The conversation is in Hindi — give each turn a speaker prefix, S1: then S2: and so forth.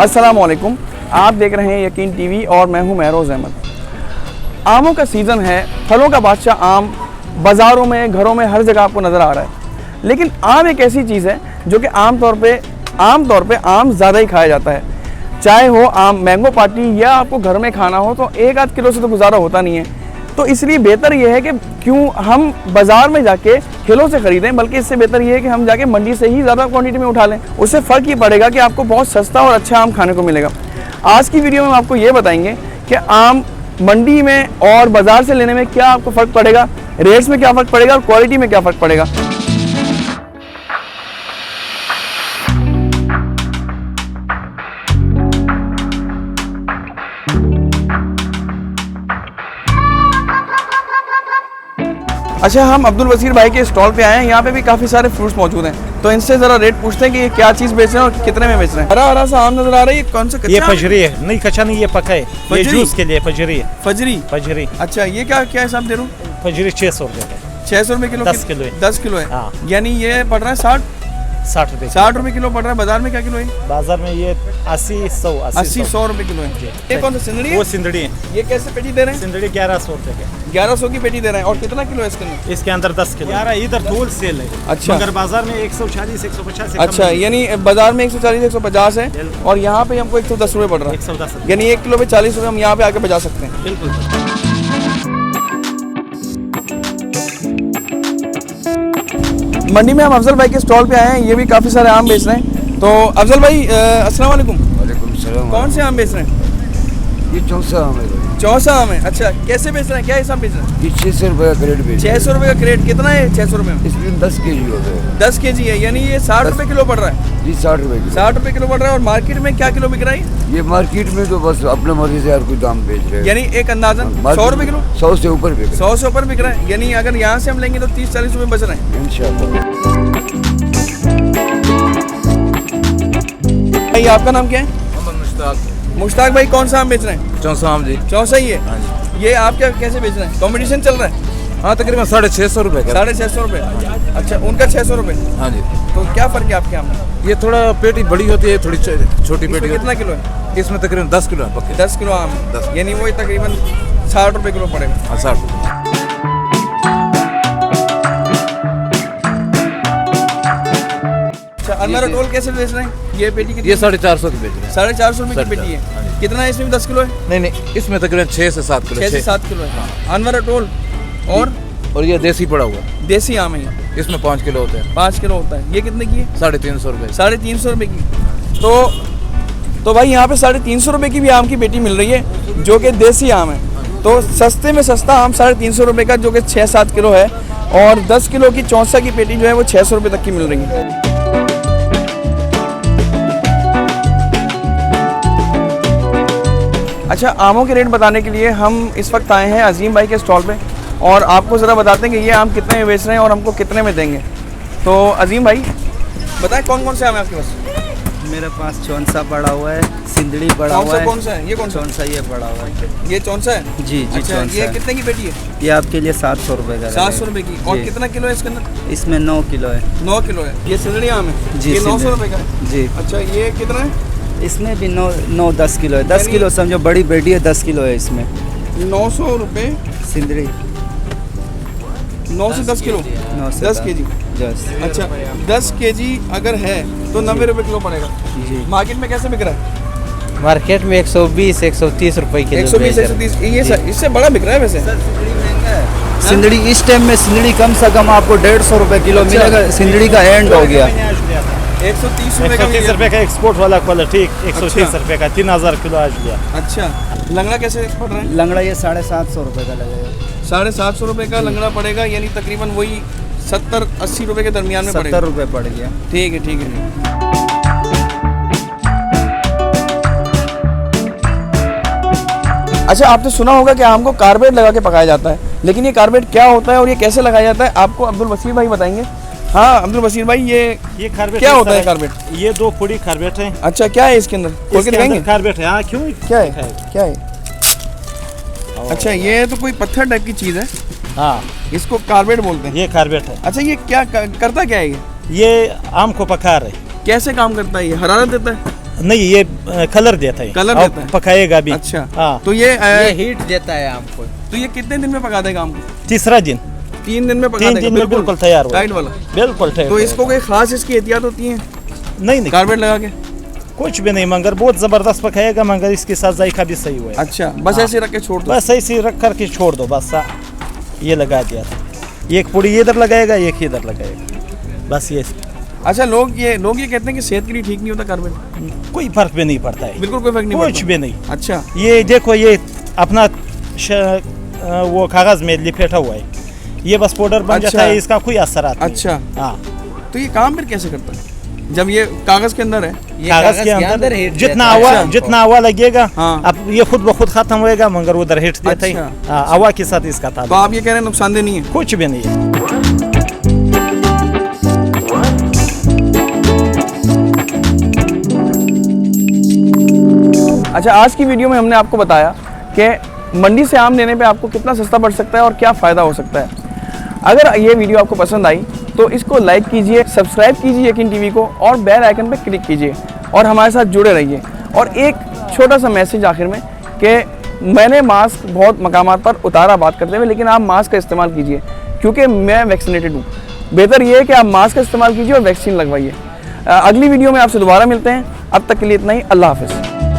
S1: अस्सलामुअलैकुम, आप देख रहे हैं यकीन टीवी और मैं हूं महरोज़ अहमद। आमों का सीज़न है, फलों का बादशाह आम बाज़ारों में, घरों में, हर जगह आपको नज़र आ रहा है। लेकिन आम एक ऐसी चीज़ है जो कि आम तौर पे आम ज़्यादा ही खाया जाता है। चाहे हो आम मैंगो पार्टी या आपको घर में खाना हो तो 1-8 किलो से तो गुजारा होता नहीं है। तो इसलिए बेहतर ये है कि क्यों हम बाज़ार में जाके किलो से ख़रीदें, बल्कि इससे बेहतर ये है कि हम जाके मंडी से ही ज़्यादा क्वांटिटी में उठा लें। उससे फ़र्क ये पड़ेगा कि आपको बहुत सस्ता और अच्छा आम खाने को मिलेगा। आज की वीडियो में हम आपको ये बताएंगे कि आम मंडी में और बाज़ार से लेने में क्या आपको फ़र्क पड़ेगा, रेट्स में क्या फ़र्क पड़ेगा और क्वालिटी में क्या फ़र्क पड़ेगा। अच्छा, हम अब्दुल वसीर भाई के स्टॉल पे आए हैं। यहाँ पे भी काफ़ी सारे फ्रूट्स मौजूद हैं, तो इनसे ज़रा रेट पूछते हैं कि ये क्या चीज़ बेच रहे हैं और कितने में बेच रहे हैं। हरा हरा सा आम नजर आ रहा है, ये कौन सा कच्चा?
S2: ये फजरी है। नहीं, कच्चा नहीं, ये पका है। ये जूस के लिए फजरी है।
S1: फजरी। अच्छा, ये क्या हिसाब दे रहा हूँ?
S2: फजरी 600 रुपये है।
S1: 600 रुपये किलो?
S2: 10 किलो है।
S1: 10 किलो है।
S2: हाँ।
S1: यानी ये पड़ रहा है 60 रुपये किलो पड़ रहा है। बाजार में क्या किलो है?
S2: बाजार में ये 80-100
S1: रुपये किलो है। ये कौन सा सिंदड़ी है?
S2: वो सिंदड़ी है।
S1: ये कैसे पेटी दे रहे हैं?
S2: सिंदड़ी 1100 रुपये के।
S1: 1100 की पेटी दे रहे हैं। और कितना किलो है इसके अंदर?
S2: इसके अंदर 10 किलो। 11 इधर होल सेल है।
S1: अच्छा,
S2: मगर बाजार में 140-150।
S1: अच्छा, यानी बाजार में 140-150 है और यहाँ पे हमको 110 रुपये पड़ रहा है।
S2: 110,
S1: यानी 1 किलो पे 40 रुपये हम यहाँ पे आके बचा सकते हैं।
S2: बिल्कुल।
S1: मंडी में हम अफजल भाई के स्टॉल पे आए हैं। ये भी काफ़ी सारे आम बेच रहे हैं। तो अफजल भाई अस्सलाम वालेकुम।
S3: वालेकुम सलाम।
S1: कौन से आम बेच रहे हैं?
S3: ये चौसा आम है भाई।
S1: चौसा आम है। अच्छा, कैसे बेच रहे हैं, क्या हिसाब बेच रहे हैं?
S3: ये 600 रुपये का क्रेट बेच।
S1: 600 रुपये का क्रेट। कितना है 600 रुपये में?
S3: इसमें 10 केजी होता है।
S1: 10 केजी है, यानी ये 60 रुपये किलो पड़ रहा है।
S3: जी 60 रुपये किलो।
S1: 60 रुपये किलो पड़ रहा है। और मार्केट में क्या किलो बिक रहा है?
S3: ये मार्केट में तो बस अपने मर्जी से हर कोई दाम बेच रहे हैं।
S1: यानी एक अंदाजन 100 रुपये किलो?
S3: 100 से ऊपर बिक
S1: 100 से ऊपर बिक रहा है। यानी अगर यहाँ से हम लेंगे तो 30-40 रुपये बच रहे हैं
S3: इंशाल्लाह।
S1: भाई आपका नाम क्या है? मुश्ताक भाई, कौन सा आम बेच रहे हैं?
S4: चौसा आम जी।
S1: चौसा ही है।
S4: हाँ जी।
S1: ये आप क्या कैसे बेच रहे हैं? कंपटीशन चल रहा है?
S4: हाँ, तकरीबन 650 रुपये का।
S1: 650 रुपये। अच्छा, उनका 600 रुपये।
S4: हाँ जी।
S1: तो क्या फ़र्क है आपके आम में?
S4: ये थोड़ा पेटी बड़ी होती है, थोड़ी छोटी पेटी।
S1: कितना किलो है?
S4: इसमें तकरीबन 10 किलो है पक्के।
S1: 10 किलो आम है।
S4: 10।
S1: यानी वही तकरीबन 60 रुपये किलो पड़ेगा।
S4: हाँ, 60 रुपये।
S1: अच्छा, अनमरा टोल कैसे बेच रहे हैं? ये पेटी कितनी?
S4: ये 450 की बेच रहे हैं।
S1: 450 रुपये की पेटी है।
S4: हाँ जी।
S1: कितना है इसमें? 10 किलो है।
S4: नहीं, इसमें तकरीबन 6 से 7 किलो।
S1: 6 से 7 किलो है अनमरा टोल।
S4: और ये देसी पड़ा हुआ,
S1: देसी आम है।
S4: इसमें 5 किलो होते हैं।
S1: 5 किलो होता है। ये कितने की है?
S4: 350 रुपये।
S1: 350 रुपये की। तो भाई यहाँ पे 350 रुपये की भी आम की पेटी मिल रही है जो कि देसी आम है। तो सस्ते में सस्ता आम 350 रुपये का, जो कि 6-7 किलो है। और 10 किलो की चौसा की पेटी जो है वो 600 रुपये तक की मिल रही है। अच्छा, आमों के रेट बताने के लिए हम इस वक्त आए हैं अजीम भाई के स्टॉल पे और आपको ज़रा बताते हैं कि ये आम कितने में बेच रहे हैं और हमको कितने में देंगे। तो अजीम भाई बताएं, कौन कौन से आम है आपके पास?
S5: मेरे पास चौंसा पड़ा हुआ है, सिंदड़ी पड़ा हुआ है।
S1: कौन सा है? ये कौन सा?
S5: चौंसा ये पड़ा हुआ है।
S1: ये चौंसा है?
S5: जी जी।
S1: अच्छा,
S5: चौंसा
S1: ये
S5: है।
S1: कितने की पेटी है?
S5: ये आपके लिए 700 रुपये का।
S1: 700 रुपये की। और
S5: जी।
S1: कितना किलो है इसके अंदर?
S5: इसमें 9 किलो है।
S1: 9 किलो है। ये सिंदड़ी आम है
S5: जी,
S1: ये 900
S5: सिंदड़ी।
S1: रुपये का है।
S5: जी।
S1: अच्छा, ये कितना है?
S5: इसमें भी 9-10 किलो है। 10
S1: यानी-
S5: किलो समझो, बड़ी पेटी है, 10 किलो है इसमें।
S1: 900 रुपये।
S5: सिंदड़ी
S1: 9 से 10 किलो।
S5: 9 से
S1: 10 केजी।
S5: 10।
S1: अच्छा, 10 केजी अगर है तो 90 रुपये किलो पड़ेगा।
S5: जी।
S1: मार्केट में कैसे बिक रहा है?
S6: मार्केट में 120-130 रुपए किलो।
S1: 120-130। ये इससे बड़ा बिक रहा है वैसे।
S5: सिंदड़ी इस टाइम में सिंदड़ी कम से कम आपको 150 रुपये किलो
S1: अच्छा।
S5: मिलेगा। सिंदड़ी का एंड हो गया।
S1: 130 रुपये का
S2: 130 रुपये का एक्सपोर्ट वाला क्वालिटी। 130
S1: अच्छा।
S2: रुपये का 3000 किलो आज गया।
S1: अच्छा, लंगड़ा कैसे पड़ रहा है?
S5: लंगड़ा ये 750 रुपये का लगेगा।
S1: 750 रुपये का लंगड़ा पड़ेगा, यानी तकरीबन वही 70-80 रुपये के दरमियान में पड़ेगा।
S5: 70 रुपये पड़ गया।
S1: ठीक है, ठीक है। अच्छा, आपने सुना होगा कि आम को कार्बेट लगा के पकाया जाता है, लेकिन ये कार्बेट क्या होता है और ये कैसे लगाया जाता है आपको अब्दुल वसीर भाई बताएंगे। हाँ अब्दुल वसीर भाई, ये
S2: कार्बेट
S1: क्या होता है? कार्बेट
S2: ये 2 पूड़ी कार्बेट है।
S1: अच्छा, क्या है इसके अंदर? खोल के दिखाएंगे?
S2: कार्बेट है। हाँ, क्यों?
S1: क्या है? क्या है? अच्छा, ये तो कोई पत्थर टाइप की चीज़ है।
S2: हाँ,
S1: इसको कार्बेट बोलते हैं।
S2: ये कार्बेट है।
S1: अच्छा, ये क्या करता क्या है?
S2: ये आम को पका रहे।
S1: कैसे काम करता है? ये हरारत देता है?
S2: नहीं ये कलर देता है
S1: कलर
S2: और
S1: देता है।
S2: पकाएगा भी।
S1: अच्छा
S2: हाँ
S1: तो
S6: ये हीट देता है आम को।
S1: तो ये कितने दिन में पका देगा आम को?
S2: तीसरा दिन
S1: 3 दिन में पका
S2: 3
S1: देगा
S2: दिन में बिल्कुल तैयार हुआ।
S1: टाइट वाला।
S2: बिल्कुल तैयार
S1: तो
S2: हुआ।
S1: इसको कोई खास इसकी एहतियात होती है
S2: नहीं नहीं
S1: कार्बेट लगा के?
S2: कुछ भी नहीं, मगर बहुत जबरदस्त पकाएगा, मगर इसके साथ जायका भी सही हुआ है।
S1: अच्छा बस
S2: हाँ।
S1: ऐसे रख के छोड़ दो।
S2: बस ऐसे ही रख करके छोड़ दो बस। ये लगा दिया था, एक पूरी इधर लगाएगा एक इधर लगाएगा बस ये।
S1: अच्छा लोग ये कहते हैं कि सेहत के लिए ठीक नहीं होता कार्बेट?
S2: कोई फर्क भी नहीं पड़ता है,
S1: बिल्कुल कोई फर्क नहीं
S2: कुछ
S1: पड़ता?
S2: भी नहीं।
S1: अच्छा
S2: ये देखो ये अपना वो कागज में लिपेटा हुआ है, ये बस पाउडर बन
S1: अच्छा।
S2: जाता है, इसका कोई असर आता नहीं।
S1: अच्छा
S2: हाँ
S1: तो ये काम फिर कैसे करता है जब ये कागज के अंदर है?
S6: ये
S2: कागज के अंदर
S6: हीट
S2: जितना
S6: देता है
S2: हवा
S6: आम को।
S2: जितना हवा लगेगा
S1: हाँ।
S2: अब ये खुद ब खुद खत्म होएगा, मगर उधर हिट देता है।
S1: अच्छा।
S2: हाँ, हवा के साथ इसका था
S1: तो आप ये कह रहे हैं नुकसानदेह नहीं है?
S2: कुछ भी नहीं है।
S1: अच्छा आज की वीडियो में हमने आपको बताया कि मंडी से आम लेने पे आपको कितना सस्ता पड़ सकता है और क्या फ़ायदा हो सकता है। अगर ये वीडियो आपको पसंद आई तो इसको लाइक कीजिए, सब्सक्राइब कीजिए यकीन टीवी को और बेल आइकन पर क्लिक कीजिए और हमारे साथ जुड़े रहिए। और एक छोटा सा मैसेज आखिर में कि मैंने मास्क बहुत मकामात पर उतारा बात करते हुए, लेकिन आप मास्क का इस्तेमाल कीजिए क्योंकि मैं वैक्सीनेटेड हूँ। बेहतर ये है कि आप मास्क का इस्तेमाल कीजिए और वैक्सीन लगवाइए। अगली वीडियो में आपसे दोबारा मिलते हैं, अब तक के लिए इतना ही। अल्लाह हाफ़िज़।